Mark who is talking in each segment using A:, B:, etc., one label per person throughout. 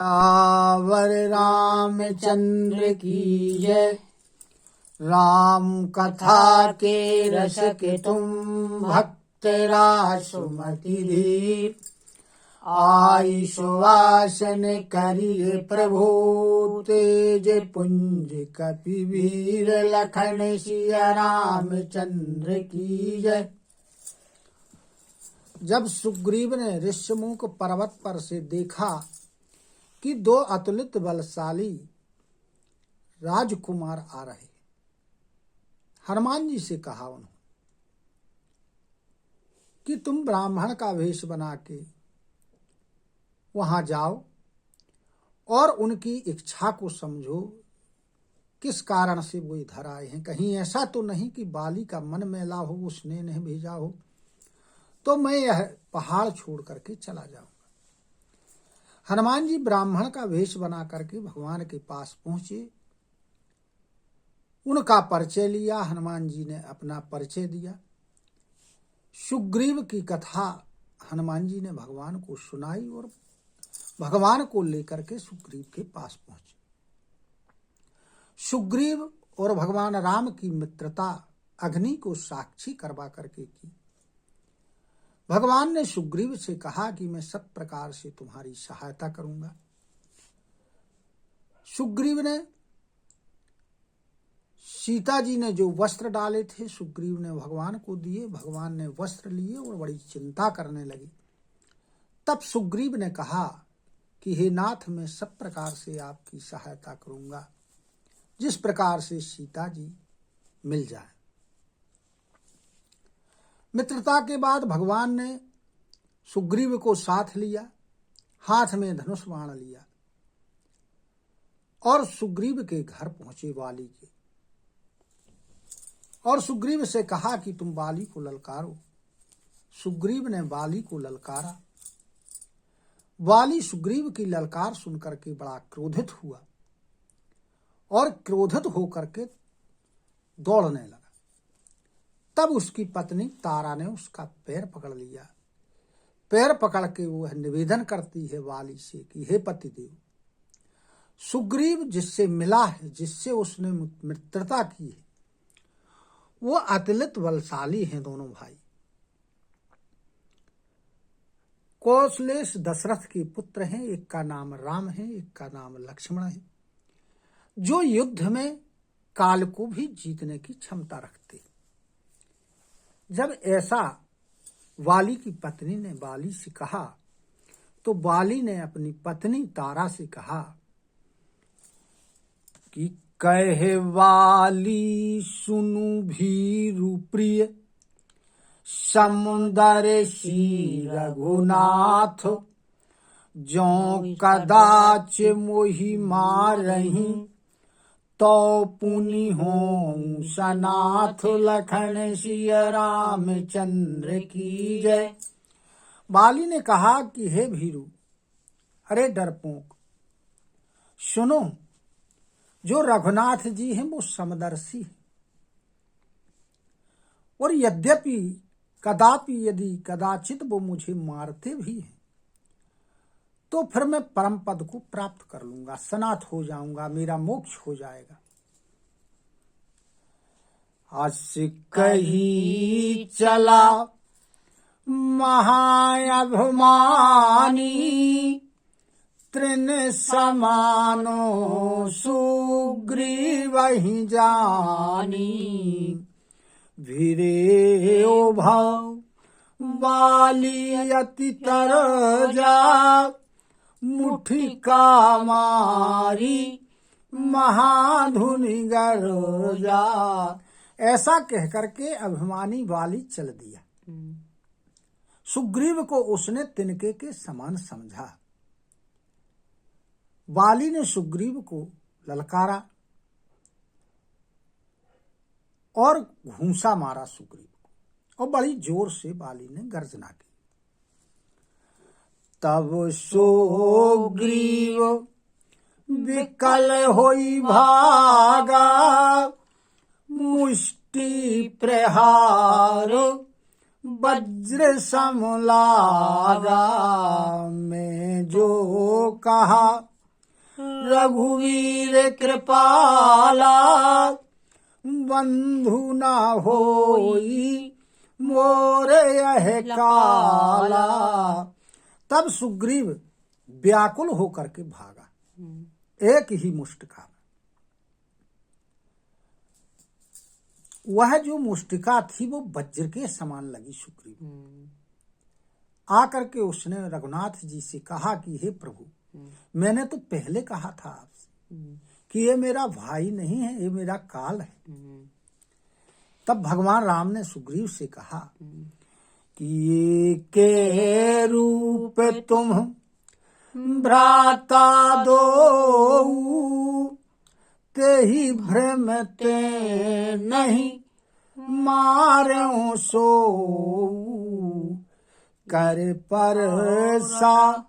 A: Our Ramchandra की जय। राम कथा के रस के तुम भक्त रासुमति धीर। आई सुवासन करिए प्रभु तेज पुंज कपि वीर। लखन सिया रामचंद्र की जय। जब सुग्रीव ने ऋष्यमुख पर्वत पर से देखा कि दो अतुलित बलशाली राजकुमार आ रहे, हनुमान जी से कहा उन्होंने कि तुम ब्राह्मण का वेश बना के वहां जाओ और उनकी इच्छा को समझो, किस कारण से वो इधर आए हैं। कहीं ऐसा तो नहीं कि बाली का मन मैला हो, उसने नहीं भेजा हो, तो मैं यह पहाड़ छोड़ करके चला जाऊंगा। हनुमान जी ब्राह्मण का वेश बना करके भगवान के पास पहुंचे, उनका परिचय लिया। हनुमान जी ने अपना परिचय दिया। सुग्रीव की कथा हनुमान जी ने भगवान को सुनाई और भगवान को लेकर के सुग्रीव के पास पहुंचे। सुग्रीव और भगवान राम की मित्रता अग्नि को साक्षी करवा करके की। भगवान ने सुग्रीव से कहा कि मैं सब प्रकार से तुम्हारी सहायता करूंगा। सुग्रीव ने सीता जी ने जो वस्त्र डाले थे सुग्रीव ने भगवान को दिए। भगवान ने वस्त्र लिए और बड़ी चिंता करने लगे। तब सुग्रीव ने कहा कि हे नाथ, मैं सब प्रकार से आपकी सहायता करूंगा, जिस प्रकार से सीता जी मिल जाए। मित्रता के बाद भगवान ने सुग्रीव को साथ लिया, हाथ में धनुष बाण लिया और सुग्रीव के घर पहुंचे वाली के, और सुग्रीव से कहा कि तुम वाली को ललकारो। सुग्रीव ने वाली को ललकारा। वाली सुग्रीव की ललकार सुनकर के बड़ा क्रोधित हुआ और क्रोधित होकर के दौड़ने लगा। तब उसकी पत्नी तारा ने उसका पैर पकड़ लिया। पैर पकड़ के वह निवेदन करती है वाली से कि हे पतिदेव, सुग्रीव जिससे मिला है, जिससे उसने मित्रता की है, वो अतुलित बलशाली हैं दोनों भाई। कौशलेश दशरथ के पुत्र हैं, एक का नाम राम है, एक का नाम लक्ष्मण है, जो युद्ध में काल को भी जीतने की क्षमता रखते। जब ऐसा वाली की पत्नी ने वाली से कहा तो वाली ने अपनी पत्नी तारा से कहा कि कहे वाली सुनु भीरु प्रिय। समुंदर सी रघुनाथ जो कदाच मोहि मारही। तो पुनि हों सनाथ लखन सिया रामचंद्र की जय। बाली ने कहा कि हे भीरू, अरे डरपोक, सुनो, जो रघुनाथ जी हैं वो समदर्शी हैं, और यद्यपि कदापि यदि कदाचित वो मुझे मारते भी हैं तो फिर मैं परम पद को प्राप्त कर लूंगा, सनाथ हो जाऊंगा, मेरा मोक्ष हो जाएगा। अस कही चला महाअभिमानी। तृण समानो सुग्रीव ही जानी। वीरे ओ भाव बाली अति तर जा। मुठी का मारी महाधुनि गरजा। ऐसा कह करके अभिमानी वाली चल दिया। सुग्रीव को उसने तिनके के समान समझा। वाली ने सुग्रीव को ललकारा और घूंसा मारा सुग्रीव को, और बड़ी जोर से वाली ने गर्जना की। तब सुग्रीव विकल होई भागा। मुष्टि प्रहार वज्र समलागा। मैं जो कहा
B: रघुवीर कृपाला,
A: बंधु ना होई मोरे यह काला। तब सुग्रीव व्याकुल होकर के भागा एक ही मुष्टिका में। वह जो मुष्टिका थी वो वज्र के समान लगी सुग्रीव। आकर के उसने रघुनाथ जी से कहा कि हे प्रभु, मैंने तो पहले कहा था आपसे कि ये मेरा भाई नहीं है, ये मेरा काल है। तब भगवान राम ने सुग्रीव से कहा कि ये के रूप तुम भ्राता दो, ते ही भ्रम ते नहीं मारो सो। कर परसा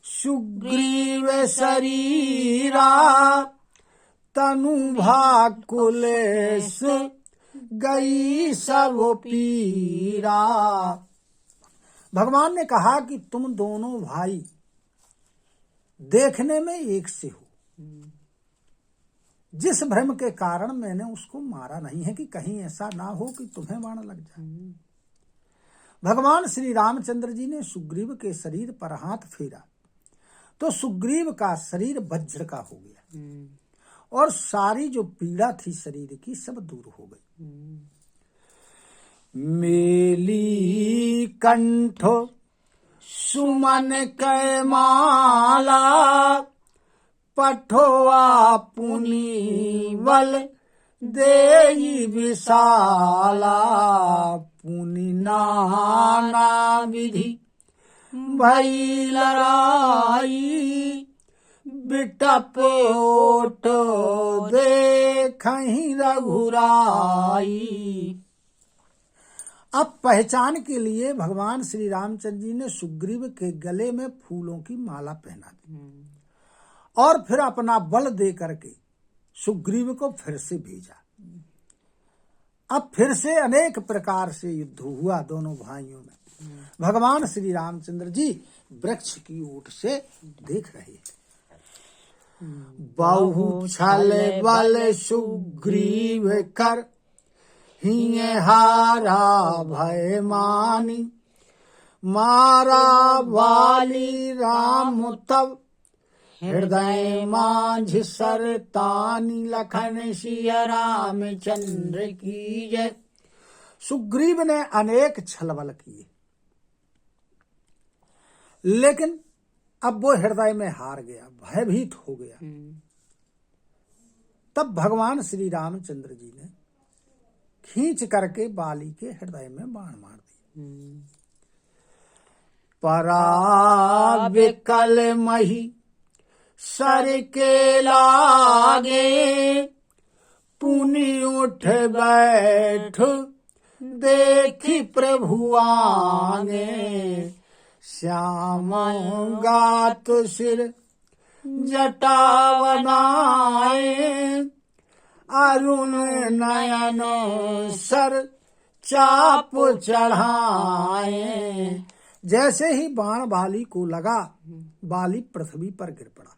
A: सुग्रीव शरीरा, तनु भाकुलेस गई सब पीरा। भगवान ने कहा कि तुम दोनों भाई देखने में एक से हो। जिस भ्रम के कारण मैंने उसको मारा नहीं है कि कहीं ऐसा ना हो कि तुम्हें बाण लग जाए। भगवान श्री रामचंद्र जी ने सुग्रीव के शरीर पर हाथ फेरा तो सुग्रीव का शरीर वज्र का हो गया और सारी जो पीड़ा थी शरीर की सब दूर हो गई। मेली कंठ सुमन कै माला, पठोआ पुनि बल देई विशाला। पुनि नाना विधि भई लड़ाई, बिटप ओट देखहि रघुराई। अब पहचान के लिए भगवान श्री रामचंद्र जी ने सुग्रीव के गले में फूलों की माला पहना दी और फिर अपना बल दे करके सुग्रीव को फिर से भेजा। अब फिर से अनेक प्रकार से युद्ध हुआ दोनों भाइयों में। भगवान श्री रामचंद्र जी वृक्ष की ओट से देख रहे हैं। बहु छल बल सुग्रीव कर, हिये हारा भय मानी। मारा वाली राम तब, हृदय माझ सरतानी। लखन सिया रामचंद्र की जय। सुग्रीव ने अनेक छलबल किए लेकिन अब वो हृदय में हार गया, भयभीत हो गया। तब भगवान श्री रामचंद्र जी ने खींच करके बाली के हृदय में बाण मार दिया। परा विकल मही सर के लागे, पुनि उठ बैठ देखी प्रभु आगे। श्याम गात सिर जटा बनाए, अरुण नयन सर चाप चढ़ाए। जैसे ही बाण बाली को लगा, बाली पृथ्वी पर गिर पड़ा।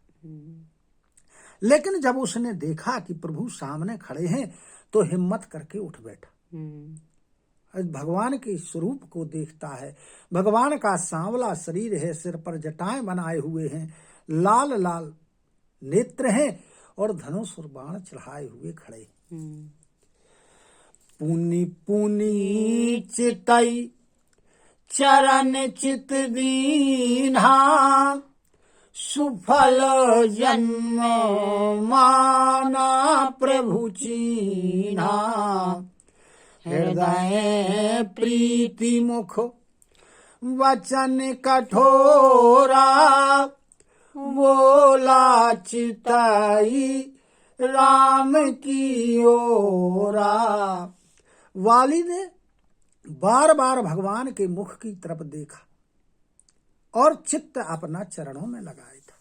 A: लेकिन जब उसने देखा कि प्रभु सामने खड़े हैं तो हिम्मत करके उठ बैठा। भगवान के स्वरूप को देखता है। भगवान का सांवला शरीर है, सिर पर जटाएं बनाए हुए हैं, लाल लाल नेत्र हैं और धनुष और बाण चढ़ाए हुए खड़े। पुनि पुनि चितई चरण चित दीन्हा, सुफल जन्म माना प्रभु चीन्हा। हृदय प्रीति मुख वचन कठोरा, बोला चिताई राम की ओरा। वाली ने बार बार भगवान के मुख की तरफ देखा और चित्त अपना चरणों में लगाया था।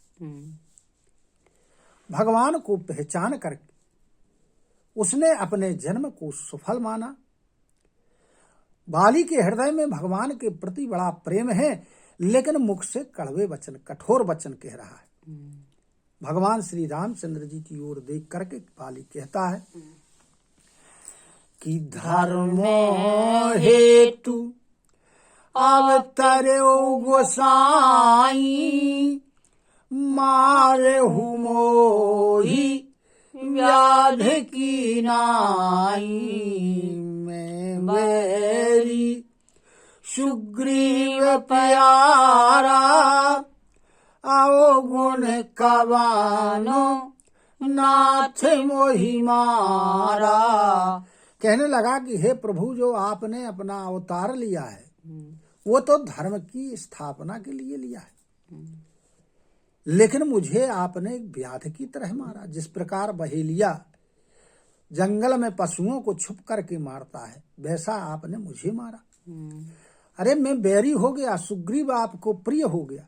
A: भगवान को पहचान करके उसने अपने जन्म को सफल माना। बाली के हृदय में भगवान के प्रति बड़ा प्रेम है, लेकिन मुख से कड़वे वचन, कठोर वचन कह रहा है। भगवान श्री रामचंद्र जी की ओर देख करके बाली कहता है कि धर्मो हेतु अवतरो गोसाई मारे मोहि व्याध की नाई मैं मेरी सुग्रीव प्यारा आओ गुण कवानो नाथ मोहि मारा। कहने लगा कि हे प्रभु, जो आपने अपना अवतार लिया है वो तो धर्म की स्थापना के लिए लिया है, लेकिन मुझे आपने एक व्याध की तरह मारा। जिस प्रकार बहेलिया जंगल में पशुओं को छुप करके मारता है, वैसा आपने मुझे मारा। अरे मैं बैरी हो गया, सुग्रीव आपको प्रिय हो गया।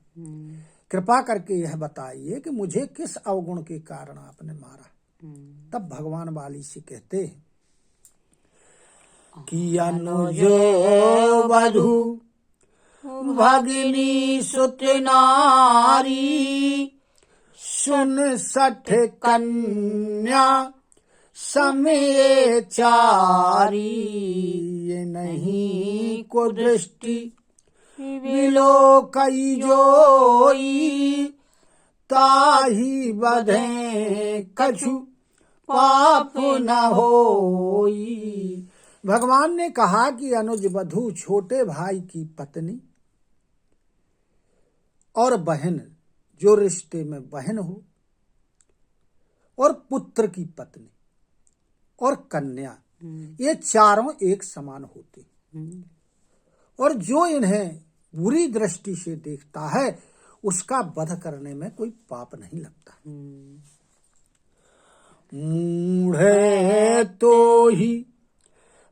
A: कृपा करके यह बताइए कि मुझे किस अवगुण के कारण आपने मारा। तब भगवान बाली से कहते हैं कि अनुजो वधु भगिनी सुत नारी सुन सठ कन्या समय चारी ये नहीं को दृष्टि विलो कई जोई ताही बधे कछु पाप न होई। भगवान ने कहा कि अनुज वधु छोटे भाई की पत्नी और बहन, जो रिश्ते में बहन हो, और पुत्र की पत्नी और कन्या, ये चारों एक समान होते, और जो इन्हें बुरी दृष्टि से देखता है उसका वध करने में कोई पाप नहीं लगता। मूढ़े तो ही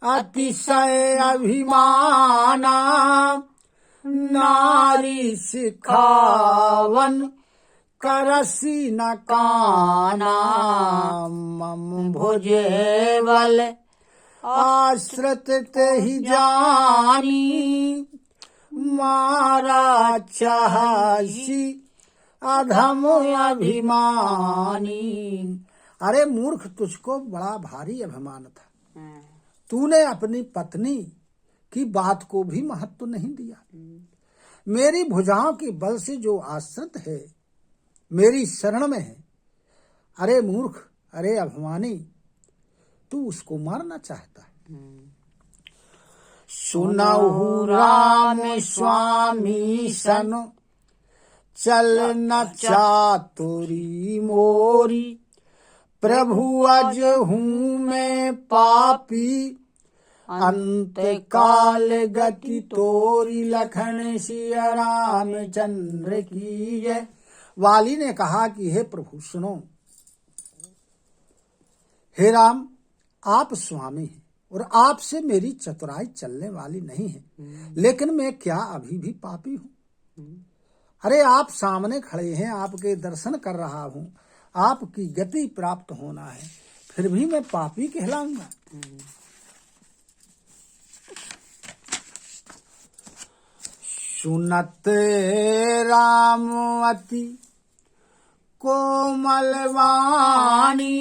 A: अतिशय अभिमाना नारी सिखावन करसी न काना मम भुजे बल आश्रित ते ही जानी मारा चाहसी अधम अभिमानी। अरे मूर्ख, तुझको बड़ा भारी अभिमान था, तूने अपनी पत्नी की बात को भी महत्व नहीं दिया। मेरी भुजाओं के बल से जो आश्रित है, मेरी शरण में है, अरे मूर्ख, अरे अभिमानी, तू उसको मारना चाहता है। सुनहु राम स्वामी सन चल न चातुरी मोरी प्रभु अज हूँ मैं पापी अंत काल गति तोरी लखन सिया रामचंद्र की जय। वाली ने कहा कि हे प्रभु सुनो, हे राम, आप स्वामी हैं और आपसे मेरी चतुराई चलने वाली नहीं है, लेकिन मैं क्या अभी भी पापी हूँ? अरे आप सामने खड़े हैं, आपके दर्शन कर रहा हूँ, आपकी गति प्राप्त होना है, फिर भी मैं पापी कहलाऊंगा? सुनत राम अति कोमल वाणी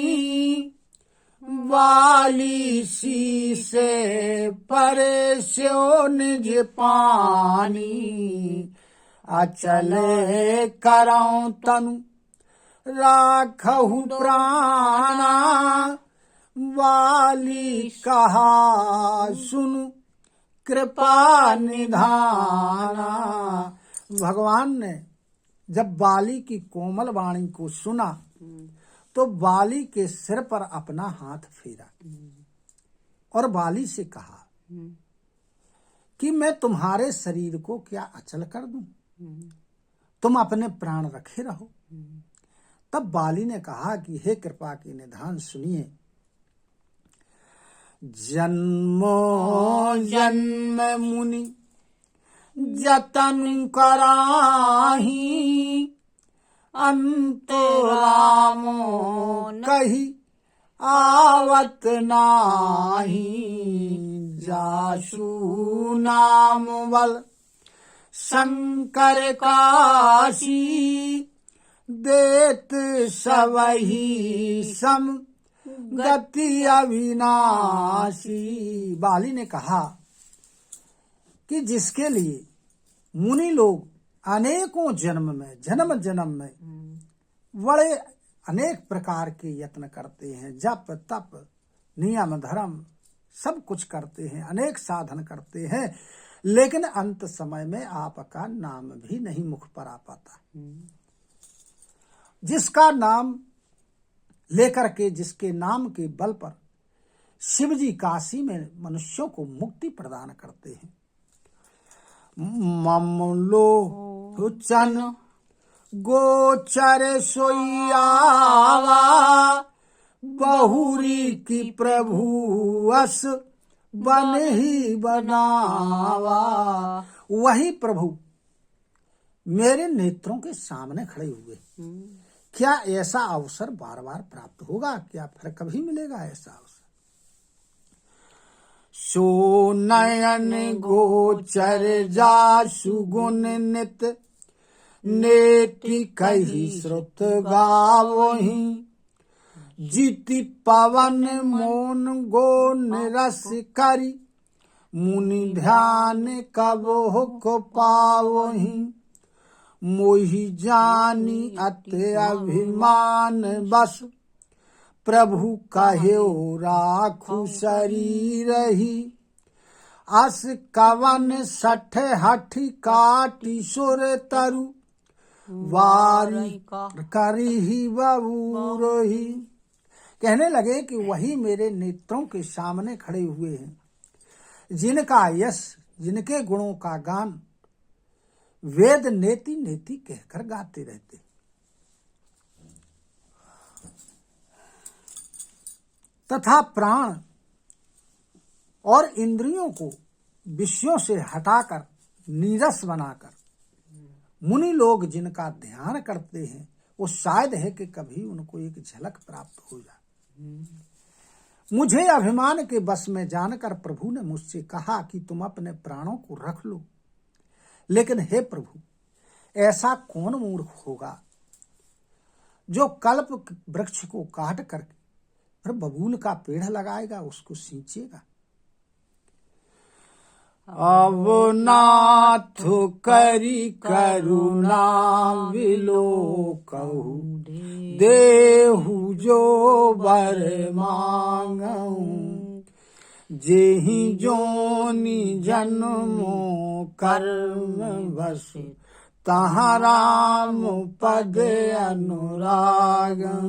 A: वाली सी से परे स्यो निज पानी अचल करऊं तनु राखहु प्राणा वाली कहा सुनु कृपा निधाना। भगवान ने जब बाली की कोमल वाणी को सुना तो बाली के सिर पर अपना हाथ फेरा और बाली से कहा कि मैं तुम्हारे शरीर को क्या अचल कर दूं, तुम अपने प्राण रखे रहो। तब बाली ने कहा कि हे कृपा के निधान सुनिए, जन्मो जन्म मुनि जतन कराही अंत रामो कही आवत नाही जासु नाम बल शंकर काशी देत सबही सम गति अविनाशी। बाली ने कहा कि जिसके लिए मुनि लोग अनेकों जन्म में बड़े अनेक प्रकार के यत्न करते हैं, जप तप नियम धर्म सब कुछ करते हैं, अनेक साधन करते हैं, लेकिन अंत समय में आपका नाम भी नहीं मुख पर आ पाता। जिसका नाम लेकर के, जिसके नाम के बल पर शिव जी काशी में मनुष्यों को मुक्ति प्रदान करते हैं। ममलो चन गोचर सोइयावा, बहुरी की प्रभु अस बन ही बनावा। वही प्रभु मेरे नेत्रों के सामने खड़े हुए। क्या ऐसा अवसर बार बार प्राप्त होगा? क्या फिर कभी मिलेगा ऐसा अवसर? सो नयन गोचर जासु गुण नित, नेति कही श्रुत गावही। जीति पवन मोन गो निरस करी, मुनि ध्यान कबो को पावही। मोहि जानी अति अभिमान बस, प्रभु कह्यो राखु शरीर ही। अस कवन सठ हठी काटी सुर तरु, वारी करी ही बबूरही। कहने लगे कि वही मेरे नेत्रों के सामने खड़े हुए हैं, जिनका यश, जिनके गुणों का गान वेद नेति नेति कहकर गाते रहते। तथा प्राण और इंद्रियों को विषयों से हटाकर नीरस बनाकर मुनि लोग जिनका ध्यान करते हैं, वो शायद है कि कभी उनको एक झलक प्राप्त हो जाए। मुझे अभिमान के बस में जानकर प्रभु ने मुझसे कहा कि तुम अपने प्राणों को रख लो। लेकिन हे प्रभु, ऐसा कौन मूर्ख होगा जो कल्प वृक्ष को काट करके फिर बबूल का पेड़ लगाएगा, उसको सींचेगा। अब नाथ करी करुणा विलोकहु, देहु जो वर मांगहु। जेहि जोनि जन्मो कर्म बस, तहाँ राम पद अनुरागम।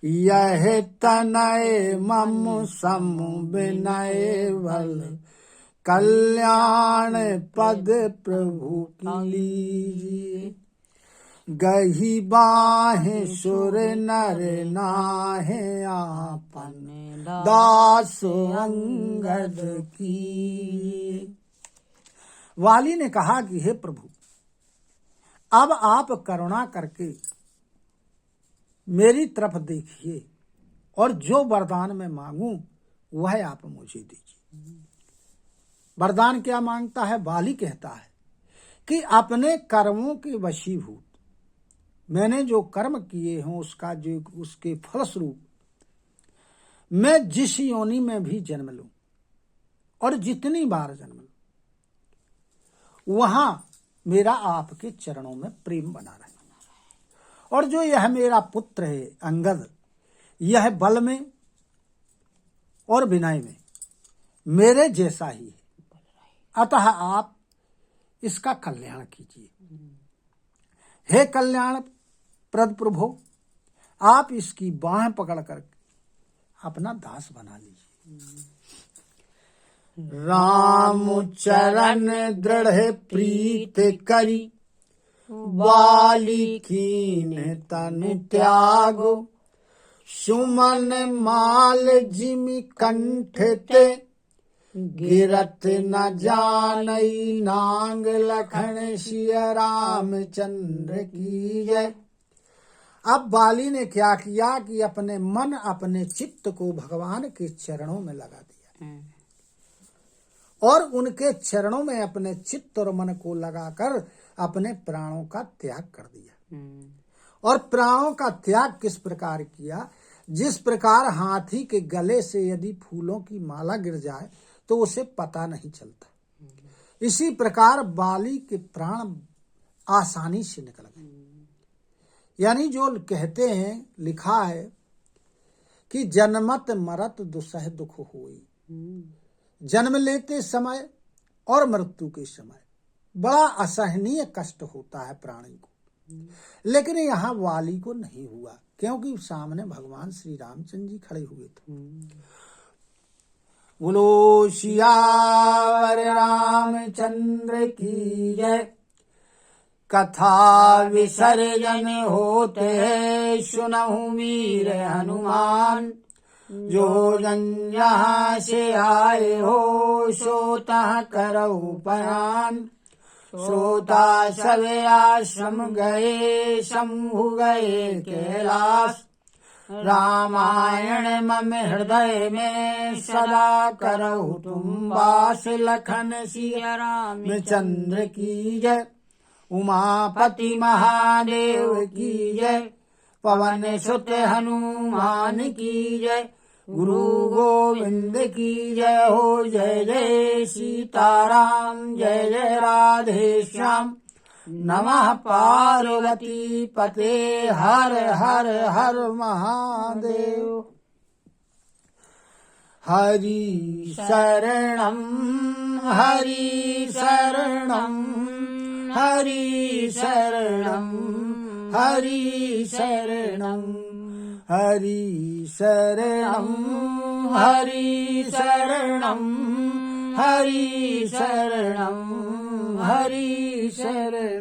A: यह तनय मम सम विनय बल, कल्याण पद प्रभु की लीजिए। गही बाहे सुर नर नाहे आपन, दास अंगद की। वाली ने कहा कि हे प्रभु, अब आप करुणा करके मेरी तरफ देखिए और जो वरदान मैं मांगू वह आप मुझे दीजिए। वरदान क्या मांगता है? वाली कहता है कि अपने कर्मों के वशीभूत, मैंने जो कर्म किए हों उसका जो उसके फलस्वरूप मैं जिस योनि में भी जन्म लूं और जितनी बार जन्म लूं, वहां मेरा आपके चरणों में प्रेम बना रहे। और जो यह मेरा पुत्र है अंगद, यह बल में और विनय में मेरे जैसा ही है, अतः आप इसका कल्याण कीजिए। हे कल्याण प्रद प्रभु, आप इसकी बाह पकड़ कर अपना दास बना लीजिए। राम चरण दृढ़ प्रीत करी, वाली कीन तन त्यागो। सुमन माल जिमि कंठ ते, गिरत न जानई नांग लखन सिया रामचंद्र की जय। अब बाली ने क्या किया कि अपने मन अपने चित्त को भगवान के चरणों में लगा दिया और उनके चरणों में अपने चित्त और मन को लगाकर अपने प्राणों का त्याग कर दिया। और प्राणों का त्याग किस प्रकार किया? जिस प्रकार हाथी के गले से यदि फूलों की माला गिर जाए तो उसे पता नहीं चलता, इसी प्रकार बाली के प्राण आसानी से निकल गए। यानी जो कहते हैं, लिखा है कि जन्मत मरत दुसह दुख होई, जन्म लेते समय और मृत्यु के समय बड़ा असहनीय कष्ट होता है प्राणी को, लेकिन यहाँ वाली को नहीं हुआ, क्योंकि सामने भगवान श्री रामचंद्र जी खड़े हुए थे। बोलो सियावर रामचंद्र की जय। कथा विसर्जन होते है सुनहु मीर हनुमान, जो जन यहाँ से आए हो सोता करऊ परान। श्रोता सब आश्रम गए शंभु गए कैलाश, रामायण मम हृदय में सदा करहु तुम वास। लखन सिया रामचंद्र की जय, उमापति महादेव की जय, पवन सुत हनुमान की जय, गुरु गोविंद की जय हो। जय जय सीताराम, जय जय राधे श्याम, नमः पार्वती पते, हर हर हर महादेव। हरि शरणं हरि शरणं हरि शरणं हरि शरणं हरि शरणं हरि शरणं हरि शरणं हरि शरणं।